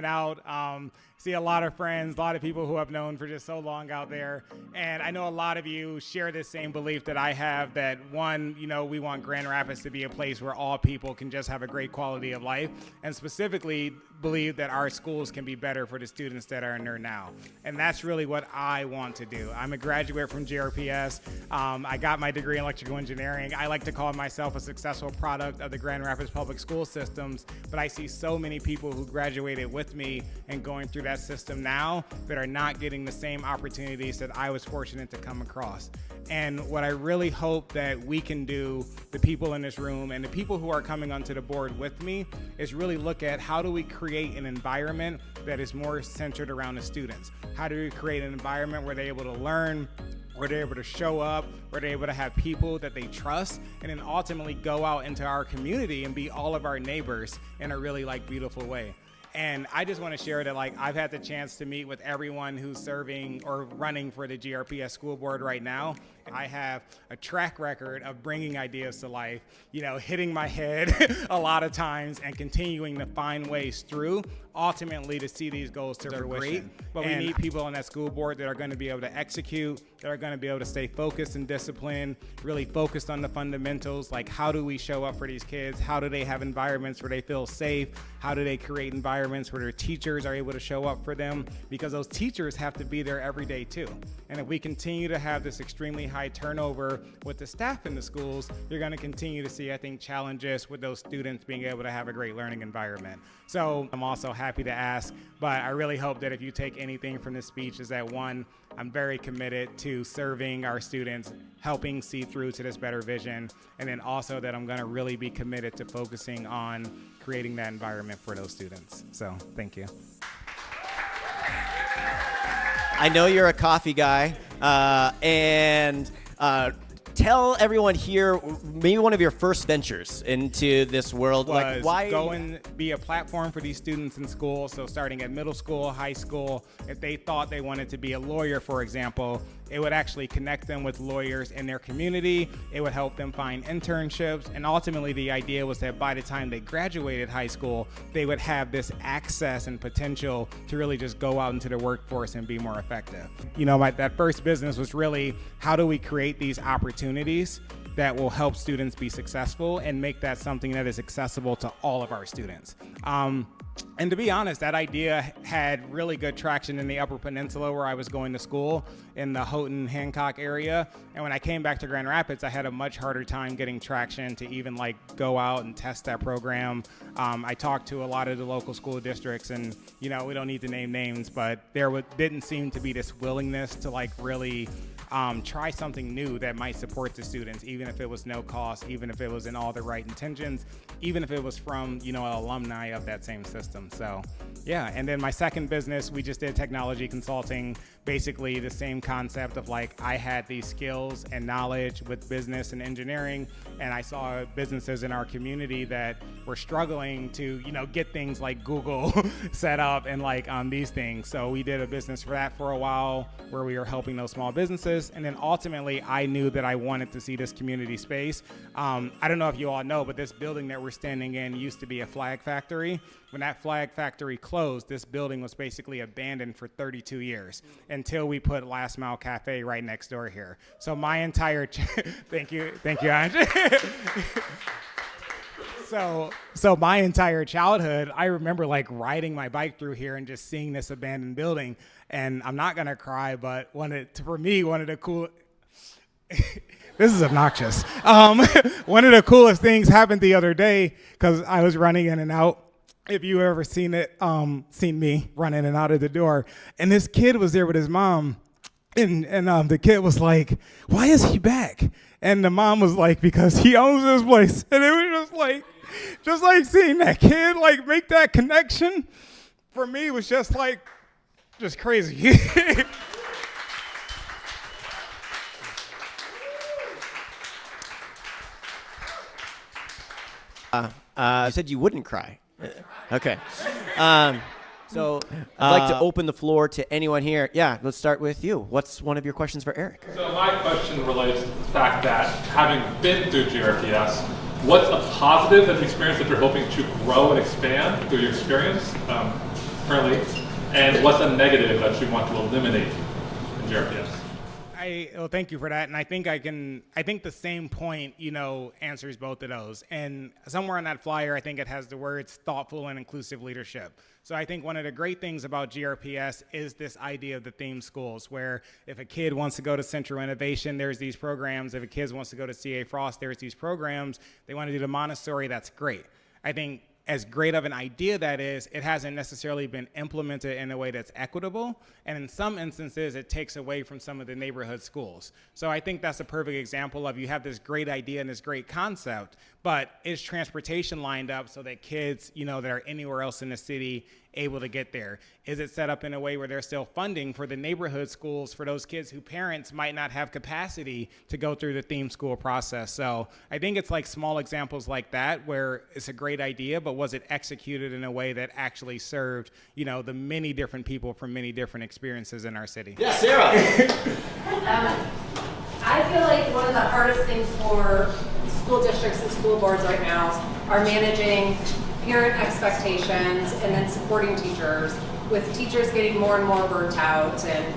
coming out. See a lot of friends, a lot of people who I've known for just so long out there. And I know a lot of you share this same belief that I have, that one, we want Grand Rapids to be a place where all people can just have a great quality of life, and specifically believe that our schools can be better for the students that are in there now. And that's really what I want to do. I'm a graduate from GRPS. I got my degree in electrical engineering. I like to call myself a successful product of the Grand Rapids public school systems, but I see so many people who graduated with me and going through that system now that are not getting the same opportunities that I was fortunate to come across. And what I really hope that we can do, the people in this room and the people who are coming onto the board with me, is really look at how do we create an environment that is more centered around the students? How do we create an environment where they're able to learn, where they're able to show up, where they're able to have people that they trust, and then ultimately go out into our community and be all of our neighbors in a really beautiful way. And I just want to share that I've had the chance to meet with everyone who's serving or running for the GRPS school board right now. I have a track record of bringing ideas to life, hitting my head a lot of times and continuing to find ways through, ultimately to see these goals to fruition. But we need people on that school board that are going to be able to execute, that are going to be able to stay focused and disciplined, really focused on the fundamentals, like how do we show up for these kids? How do they have environments where they feel safe? How do they create environments where their teachers are able to show up for them? Because those teachers have to be there every day too. And if we continue to have this extremely high turnover with the staff in the schools, you're going to continue to see, I think, challenges with those students being able to have a great learning environment. So I'm also happy to ask, but I really hope that if you take anything from this speech is that, one, I'm very committed to serving our students, helping see through to this better vision, and then also that I'm going to really be committed to focusing on creating that environment for those students. So thank you. I know you're a coffee guy, and tell everyone here maybe one of your first ventures into this world. Was go and be a platform for these students in school. So starting at middle school, high school, if they thought they wanted to be a lawyer, for example, it would actually connect them with lawyers in their community. It would help them find internships. And ultimately, the idea was that by the time they graduated high school, they would have this access and potential to really just go out into the workforce and be more effective. That first business was really, how do we create these opportunities that will help students be successful and make that something that is accessible to all of our students. And to be honest, that idea had really good traction in the Upper Peninsula where I was going to school in the Houghton, Hancock area. And when I came back to Grand Rapids, I had a much harder time getting traction to even go out and test that program. I talked to a lot of the local school districts, and we don't need to name names, but there didn't seem to be this willingness to really try something new that might support the students, even if it was no cost, even if it was in all the right intentions, even if it was from, an alumni of that same system. So, yeah. And then my second business, we just did technology consulting, basically the same concept of I had these skills and knowledge with business and engineering, and I saw businesses in our community that were struggling to, get things like Google set up and these things. So we did a business for that for a while where we were helping those small businesses. And then ultimately, I knew that I wanted to see this community space. I don't know if you all know, but this building that we're standing in used to be a flag factory. When that flag factory closed, this building was basically abandoned for 32 years until we put Last Mile Cafe right next door here. So my entire, thank you, Andre. So my entire childhood, I remember riding my bike through here and just seeing this abandoned building. And I'm not gonna cry, but one of the cool, this is obnoxious. One of the coolest things happened the other day because I was running in and out. If you ever seen me run in and out of the door, and this kid was there with his mom, and the kid was like, "Why is he back?" And the mom was like, "Because he owns this place." And it was just seeing that kid make that connection for me was just crazy. You said you wouldn't cry. Okay. So I'd like to open the floor to anyone here. Yeah, let's start with you. What's one of your questions for Arick? So my question relates to the fact that having been through GRPS, what's a positive experience that you're hoping to grow and expand through your experience? currently, and what's a negative that you want to eliminate in GRPS? Well, thank you for that, and I think the same point, answers both of those. And somewhere on that flyer, I think it has the words thoughtful and inclusive leadership. So I think one of the great things about GRPS is this idea of the theme schools, where if a kid wants to go to Central Innovation, there's these programs. If a kid wants to go to CA Frost, there's these programs. They want to do the Montessori, that's great. I think as great of an idea that is, it hasn't necessarily been implemented in a way that's equitable. And in some instances, it takes away from some of the neighborhood schools. So I think that's a perfect example of you have this great idea and this great concept, but is transportation lined up so that kids, that are anywhere else in the city able to get there? Is it set up in a way where there's still funding for the neighborhood schools for those kids who parents might not have capacity to go through the theme school process? So I think it's like small examples like that where it's a great idea, but was it executed in a way that actually served, the many different people from many different experiences in our city? Yeah, Sarah. I feel like one of the hardest things for school districts and school boards right now are managing parent expectations and then supporting teachers, with teachers getting more and more burnt out. And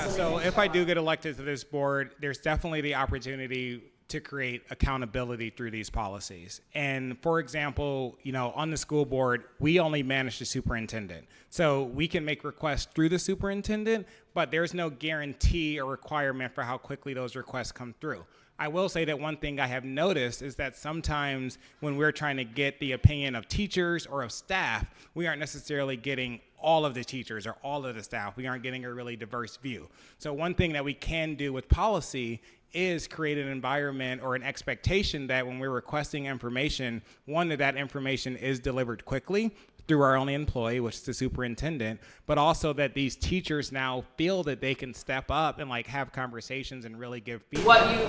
so if I do get elected to this board, there's definitely the opportunity to create accountability through these policies. And for example, on the school board, we only manage the superintendent. So we can make requests through the superintendent, but there's no guarantee or requirement for how quickly those requests come through. I will say that one thing I have noticed is that sometimes when we're trying to get the opinion of teachers or of staff, we aren't necessarily getting all of the teachers or all of the staff. We aren't getting a really diverse view. So one thing that we can do with policy is create an environment or an expectation that when we're requesting information, one, that information is delivered quickly through our only employee, which is the superintendent, but also that these teachers now feel that they can step up and have conversations and really give feedback.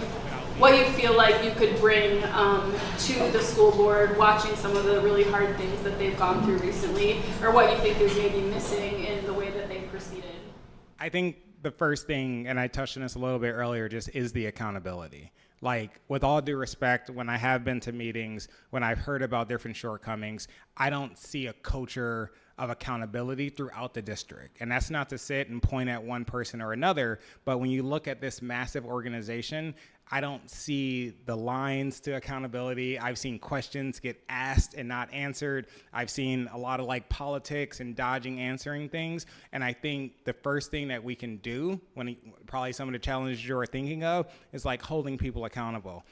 What you feel like you could bring to the school board, watching some of the really hard things that they've gone through recently, or what you think is maybe missing in the way that they've proceeded? I think the first thing, and I touched on this a little bit earlier, just is the accountability. With all due respect, when I have been to meetings, when I've heard about different shortcomings, I don't see a culture of accountability throughout the district. And that's not to sit and point at one person or another, but when you look at this massive organization, I don't see the lines to accountability. I've seen questions get asked and not answered. I've seen a lot of politics and dodging answering things. And I think the first thing that we can do, probably some of the challenges you're thinking of, is holding people accountable.